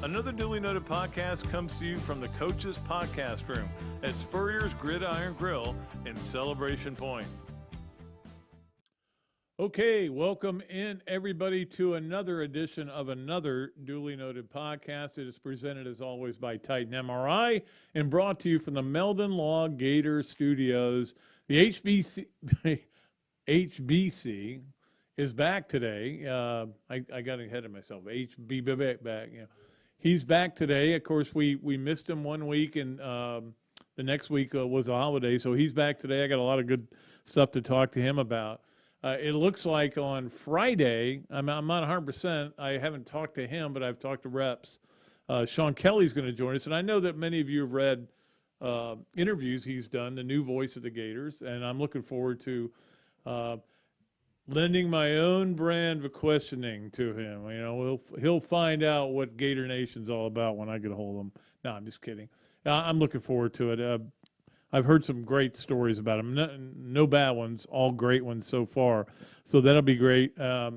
Another Dooley Noted Podcast comes to you from the Coach's Podcast Room at Spurrier's Gridiron Grill in Celebration Point. Okay, welcome in everybody to another edition of Another Dooley Noted Podcast. It is presented as always by Titan MRI and brought to you from the Meldon Law Gator Studios. The HBC is back today. I got ahead of myself. HB back. You know, he's back today. Of course, we missed him 1 week, and the next week was a holiday, so he's back today. I got a lot of good stuff to talk to him about. It looks like on Friday, I'm not 100%. I haven't talked to him, but I've talked to reps. Sean Kelly's going to join us, and I know that many of you have read interviews he's done, the new voice of the Gators, and I'm looking forward to lending my own brand of questioning to him. You know, he'll find out what Gator Nation's all about when I get a hold of him. No, I'm just kidding. I'm looking forward to it. I've heard some great stories about him. No bad ones, all great ones so far. So that'll be great. I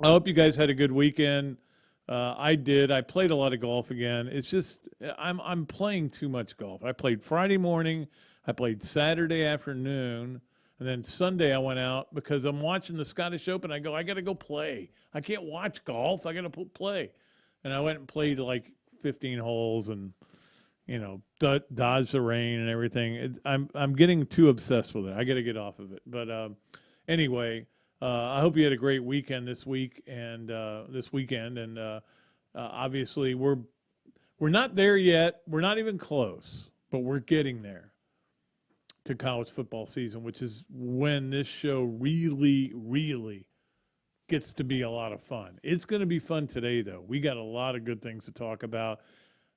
hope you guys had a good weekend. I did. I played a lot of golf again. It's just I'm playing too much golf. I played Friday morning. I played Saturday afternoon. And then Sunday I went out because I'm watching the Scottish Open. I got to go play. I can't watch golf. I got to play. And I went and played like 15 holes and, you know, dodge the rain and everything. I'm getting too obsessed with it. I got to get off of it. But anyway, I hope you had a great weekend this week and this weekend. And obviously, we're not there yet. We're not even close, but we're getting there to college football season, which is when this show really, really gets to be a lot of fun. It's going to be fun today, though. We got a lot of good things to talk about.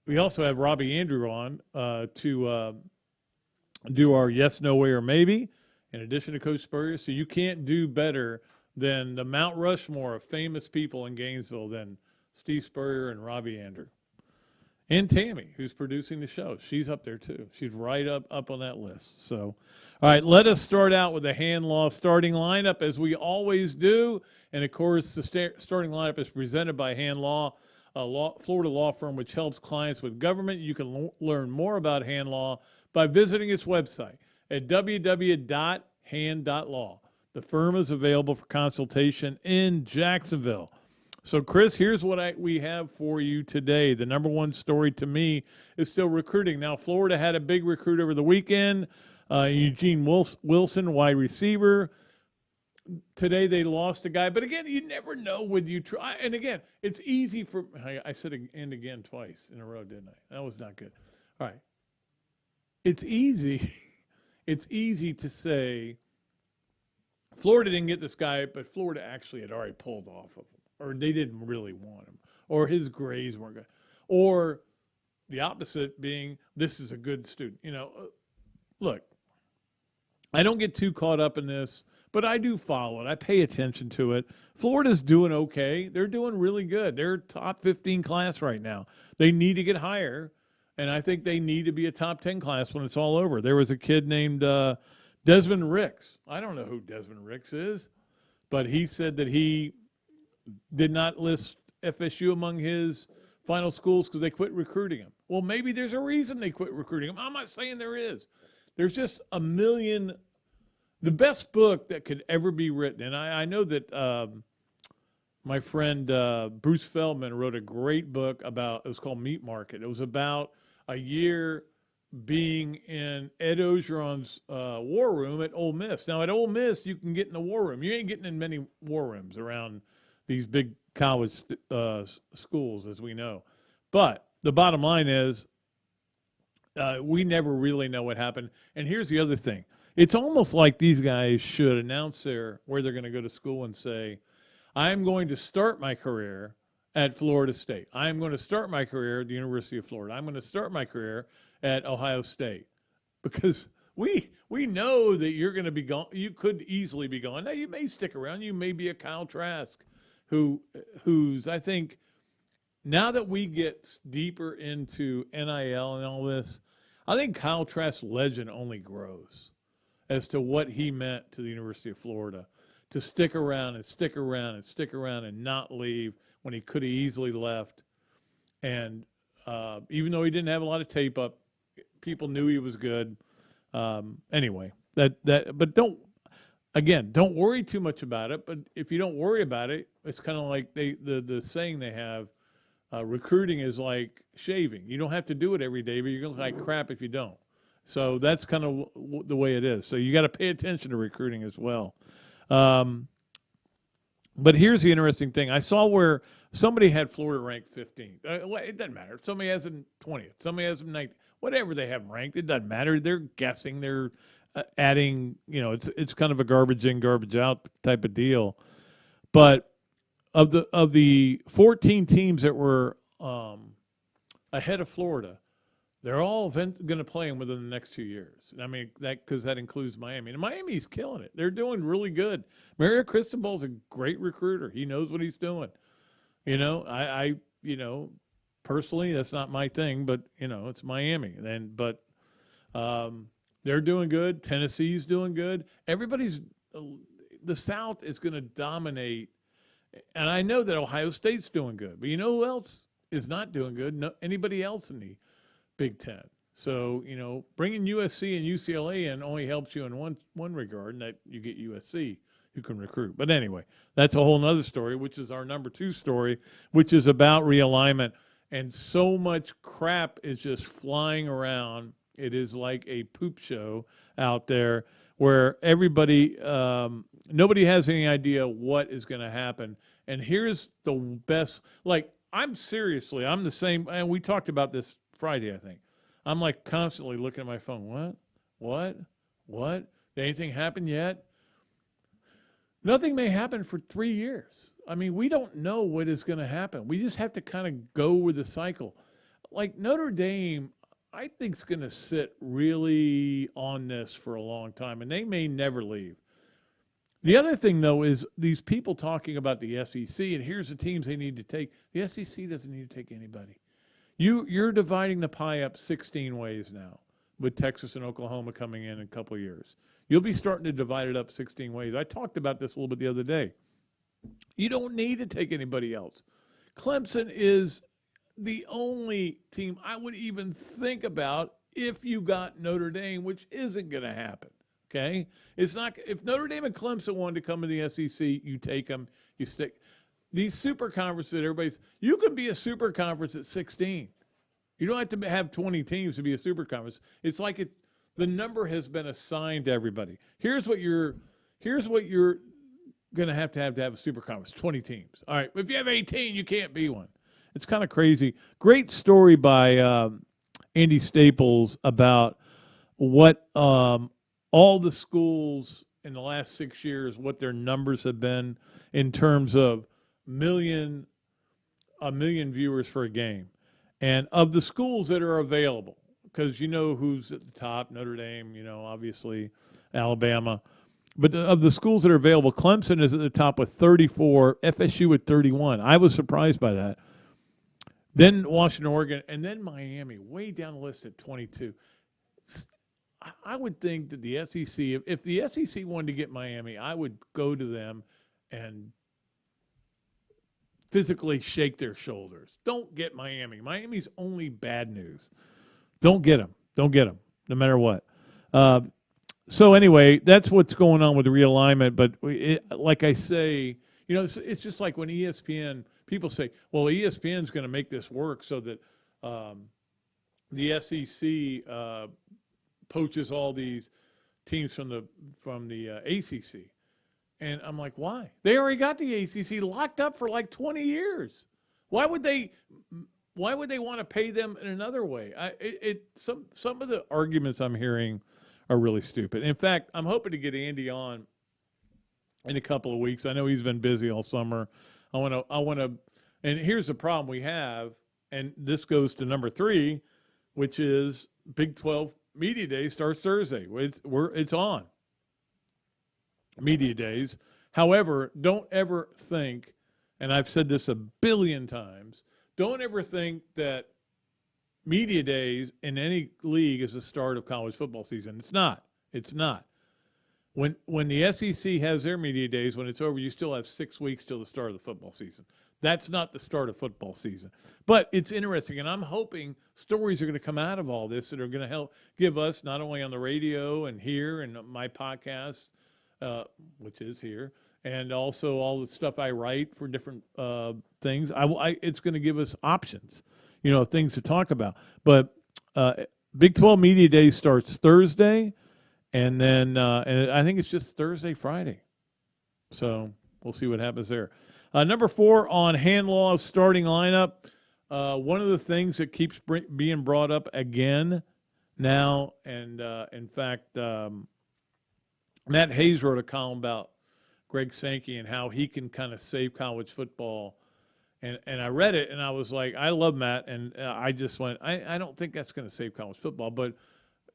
We also have Robbie Andrew on to do our yes, no, way, or maybe, in addition to Coach Spurrier. So you can't do better than the Mount Rushmore of famous people in Gainesville than Steve Spurrier and Robbie Andrew. And Tammy, who's producing the show. She's up there, too. She's right up on that list. So, all right, let us start out with the hand law starting lineup, as we always do. And, of course, the starting lineup is presented by Hand Law, Florida law firm which helps clients with government. You can learn more about Hand Law by visiting its website at www.hand.law. The firm is available for consultation in Jacksonville. So, Chris, here's what we have for you today. The number one story to me is still recruiting. Now, Florida had a big recruit over the weekend, Eugene Wilson, wide receiver. Today they lost a guy, but again, you never know when you try. And again, it's easy for I said and again twice in a row, didn't I? That was not good. All right, it's easy. It's easy to say Florida didn't get this guy, but Florida actually had already pulled off of him, or they didn't really want him, or his grades weren't good, or the opposite being this is a good student. You know, look, I don't get too caught up in this. But I do follow it. I pay attention to it. Florida's doing okay. They're doing really good. They're top 15 class right now. They need to get higher, and I think they need to be a top 10 class when it's all over. There was a kid named Desmond Ricks. I don't know who Desmond Ricks is, but he said that he did not list FSU among his final schools because they quit recruiting him. Well, maybe there's a reason they quit recruiting him. I'm not saying there is. There's just a million. The best book that could ever be written, and I know that my friend Bruce Feldman wrote a great book about, it was called Meat Market. It was about a year being in Ed Ogeron's war room at Ole Miss. Now, at Ole Miss, you can get in the war room. You ain't getting in many war rooms around these big college schools, as we know. But the bottom line is we never really know what happened. And here's the other thing. It's almost like these guys should announce where they're going to go to school and say, I'm going to start my career at Florida State. I'm going to start my career at the University of Florida. I'm going to start my career at Ohio State. Because we know that you're going to be gone. You could easily be gone. Now, you may stick around. You may be a Kyle Trask who's, I think, now that we get deeper into NIL and all this, I think Kyle Trask's legend only grows as to what he meant to the University of Florida, to stick around and stick around and stick around and not leave when he could have easily left. And even though he didn't have a lot of tape up, people knew he was good. Anyway, but don't worry too much about it. But if you don't worry about it, it's kind of like the saying they have, recruiting is like shaving. You don't have to do it every day, but you're going to look like crap if you don't. So that's kind of the way it is. So you got to pay attention to recruiting as well. But here's the interesting thing. I saw where somebody had Florida ranked 15th. It doesn't matter. Somebody has them 20th. Somebody has them 19th. Whatever they have ranked, it doesn't matter. They're guessing. They're adding. It's kind of a garbage in, garbage out type of deal. But of the 14 teams that were ahead of Florida, they're all going to play them within the next 2 years. I mean, because that includes Miami. And Miami's killing it. They're doing really good. Mario Cristobal's a great recruiter. He knows what he's doing. I personally, that's not my thing, but, it's Miami. But they're doing good. Tennessee's doing good. The South is going to dominate. And I know that Ohio State's doing good. But you know who else is not doing good? No, anybody else in the Big Ten. So, bringing USC and UCLA in only helps you in one regard, and that you get USC who can recruit. But anyway, that's a whole nother story, which is our number 2 story, which is about realignment. And so much crap is just flying around. It is like a poop show out there where everybody, nobody has any idea what is going to happen. And here's the best, I'm the same, and we talked about this Friday, I think. I'm like constantly looking at my phone. What? Did anything happen yet? Nothing may happen for 3 years. I mean, we don't know what is going to happen. We just have to kind of go with the cycle. Like Notre Dame, I think is going to sit really on this for a long time, and they may never leave. The other thing, though, is these people talking about the SEC, and here's the teams they need to take. The SEC doesn't need to take anybody. You're dividing the pie up 16 ways now, with Texas and Oklahoma coming in a couple of years. You'll be starting to divide it up 16 ways. I talked about this a little bit the other day. You don't need to take anybody else. Clemson is the only team I would even think about if you got Notre Dame, which isn't going to happen. Okay? It's not. If Notre Dame and Clemson wanted to come in the SEC, you take them, you stick. These super conferences you can be a super conference at 16. You don't have to have 20 teams to be a super conference. It's like the number has been assigned to everybody. Here's what you're going to have a super conference, 20 teams. All right, if you have 18, you can't be one. It's kind of crazy. Great story by Andy Staples about what all the schools in the last 6 years, what their numbers have been in terms of a million viewers for a game. And of the schools that are available, because you know who's at the top, Notre Dame, obviously Alabama. But of the schools that are available, Clemson is at the top with 34, FSU with 31. I was surprised by that. Then Washington, Oregon, and then Miami, way down the list at 22. I would think that the SEC, if the SEC wanted to get Miami, I would go to them and physically shake their shoulders. Don't get Miami. Miami's only bad news. Don't get them. Don't get them, no matter what. So anyway, that's what's going on with the realignment. But like I say, it's just like when ESPN, people say, well, ESPN's going to make this work so that the SEC poaches all these teams from the ACC. And I'm like, why? They already got the ACC locked up for like 20 years. Why would they want to pay them in another way? Some of the arguments I'm hearing are really stupid. In fact, I'm hoping to get Andy on in a couple of weeks. I know he's been busy all summer. I want to, and here's the problem we have, and this goes to number 3, which is Big 12 Media Day starts Thursday. It's on. Media Days. However, don't ever think, and I've said this a billion times, don't ever think that Media Days in any league is the start of college football season. It's not. It's not. When the SEC has their Media Days, when it's over, you still have 6 weeks till the start of the football season. That's not the start of football season. But it's interesting, and I'm hoping stories are going to come out of all this that are going to help give us, not only on the radio and here and my podcast, which is here, and also all the stuff I write for different things. It's going to give us options, things to talk about. But Big 12 Media Day starts Thursday, and then and I think it's just Thursday, Friday. So we'll see what happens there. Number 4 on Hanlaw's starting lineup. One of the things that keeps being brought up again now, and in fact, Matt Hayes wrote a column about Greg Sankey and how he can kind of save college football. And I read it, and I was like, I love Matt, and I just went, I don't think that's going to save college football. But,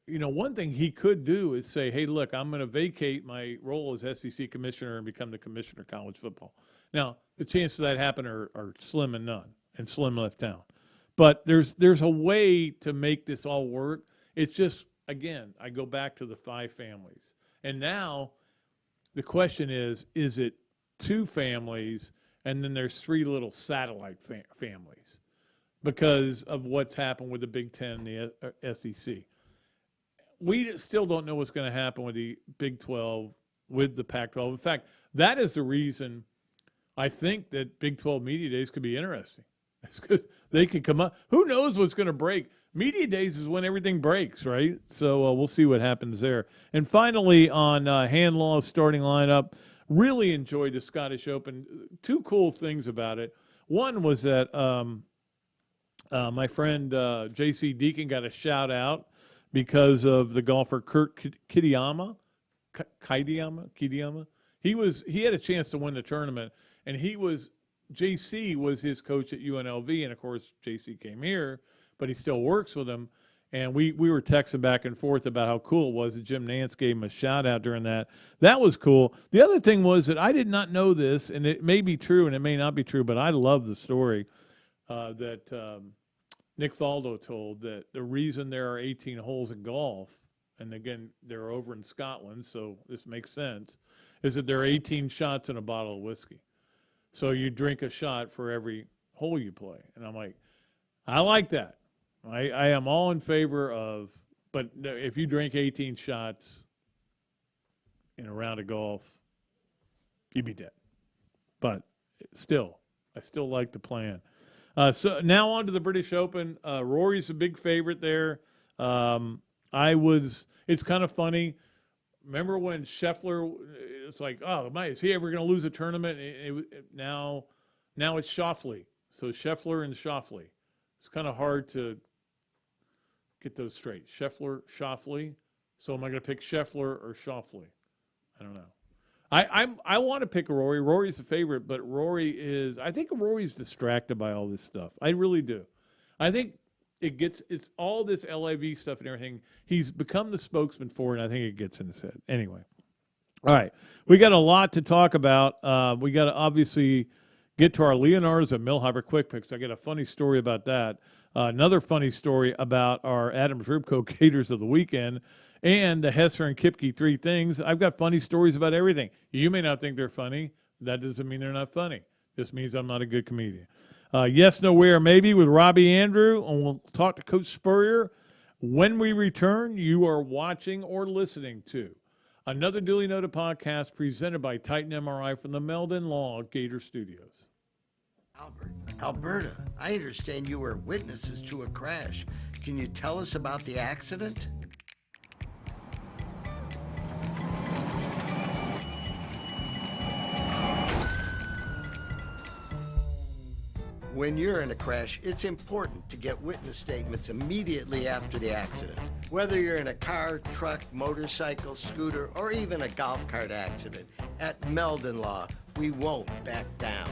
one thing he could do is say, hey, look, I'm going to vacate my role as SEC commissioner and become the commissioner of college football. Now, the chances of that happen are slim and none, and slim left town. But there's a way to make this all work. It's just, again, I go back to the 5 families. And now the question is it 2 families and then there's 3 little satellite families because of what's happened with the Big Ten and the SEC? We still don't know what's going to happen with the Big 12, with the Pac-12. In fact, that is the reason I think that Big 12 Media Days could be interesting. It's because they could come up. Who knows what's going to break? Media Days is when everything breaks, right? So we'll see what happens there. And finally, on Hanlaw's starting lineup, really enjoyed the Scottish Open. 2 cool things about it. One was that my friend J.C. Deacon got a shout-out because of the golfer Kurt Kitayama. He had a chance to win the tournament, and JC was his coach at UNLV, and of course JC came here, but he still works with him. And we were texting back and forth about how cool it was that Jim Nance gave him a shout out during that. That was cool. The other thing was that I did not know this, and it may be true and it may not be true, but I love the story that Nick Faldo told, that the reason there are 18 holes in golf, and again, they're over in Scotland, so this makes sense, is that there are 18 shots in a bottle of whiskey. So you drink a shot for every hole you play. And I'm like, I like that. I am all in favor of, but if you drink 18 shots in a round of golf, you'd be dead. But still, I still like the plan. So now on to the British Open. Rory's a big favorite there. It's kind of funny. Remember when Scheffler, it's like, oh, is he ever going to lose a tournament? Now it's Schauffele. So Scheffler and Schauffele. It's kind of hard to get those straight. Schauffele. So am I going to pick Scheffler or Schauffele? I don't know. I want to pick Rory. Rory's the favorite, but I think Rory's distracted by all this stuff. I really do. I think it's all this LIV stuff and everything. He's become the spokesman for it, and I think it gets in his head. Anyway. All right. We got a lot to talk about. We got to obviously get to our Leonardo's and Millheimer quick picks. I got a funny story about that. Another funny story about our Adams Ribco Gators of the weekend and the Hesser and Kipke 3 things. I've got funny stories about everything. You may not think they're funny. That doesn't mean they're not funny. This means I'm not a good comedian. Yes, no, where, maybe with Robbie Andrew, and we'll talk to Coach Spurrier. When we return, you are watching or listening to Another Dooley Noted Podcast presented by Titan MRI from the Meldon Law Gator Studios. Alberta, I understand you were witnesses to a crash. Can you tell us about the accident? When you're in a crash, it's important to get witness statements immediately after the accident. Whether you're in a car, truck, motorcycle, scooter, or even a golf cart accident, at Meldon Law, we won't back down.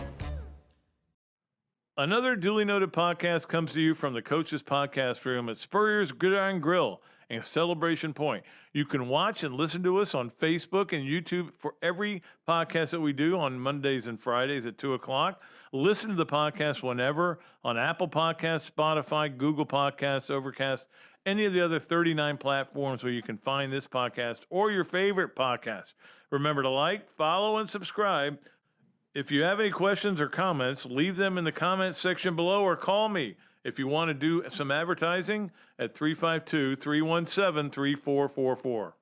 Another Duly Noted Podcast comes to you from the Coach's Podcast Room at Spurrier's Gridiron Grill and Celebration Point. You can watch and listen to us on Facebook and YouTube for every podcast that we do on Mondays and Fridays at 2 o'clock. Listen to the podcast whenever on Apple Podcasts, Spotify, Google Podcasts, Overcast, any of the other 39 platforms where you can find this podcast or your favorite podcast. Remember to like, follow, and subscribe. If you have any questions or comments, leave them in the comments section below or call me if you want to do some advertising at 352-317-3444.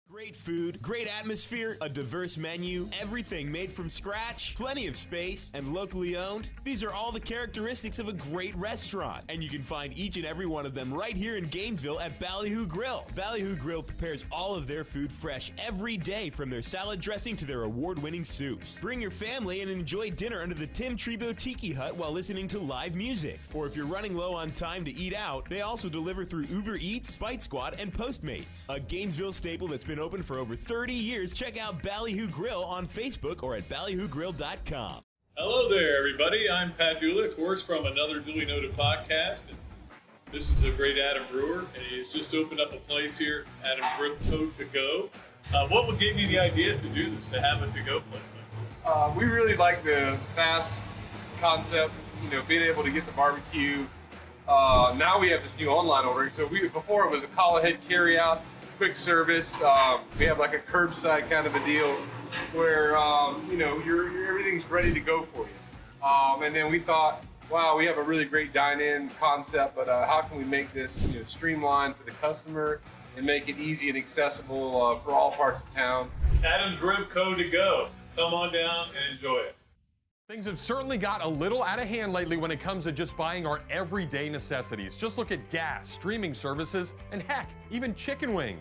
Great food, great atmosphere, a diverse menu, everything made from scratch, plenty of space, and locally owned. These are all the characteristics of a great restaurant, and you can find each and every one of them right here in Gainesville at Ballyhoo Grill. Ballyhoo Grill prepares all of their food fresh every day, from their salad dressing to their award-winning soups. Bring your family and enjoy dinner under the Tim Trebo Tiki Hut while listening to live music. Or if you're running low on time to eat out, they also deliver through Uber Eats, Bite Squad, and Postmates. A Gainesville staple that's been open for over 30 years. Check out Ballyhoo Grill on Facebook or at ballyhoogrill.com. Hello there, everybody. I'm Pat Dooley, of course, from Another Dooley Noted Podcast. And this is a great Adam Brewer, and he's just opened up a place here, Adam Drip Co. To Go. What would give you the idea to do this, to have a to-go place like this? We really like the fast concept, being able to get the barbecue. Now we have this new online ordering. So before it was a call ahead carry out, quick service. We have like a curbside kind of a deal where everything's ready to go for you. And then we thought, wow, we have a really great dine-in concept, but how can we make this streamlined for the customer and make it easy and accessible for all parts of town? Adam's Rib Co. To Go. Come on down and enjoy it. Things have certainly got a little out of hand lately when it comes to just buying our everyday necessities. Just look at gas, streaming services, and heck, even chicken wings.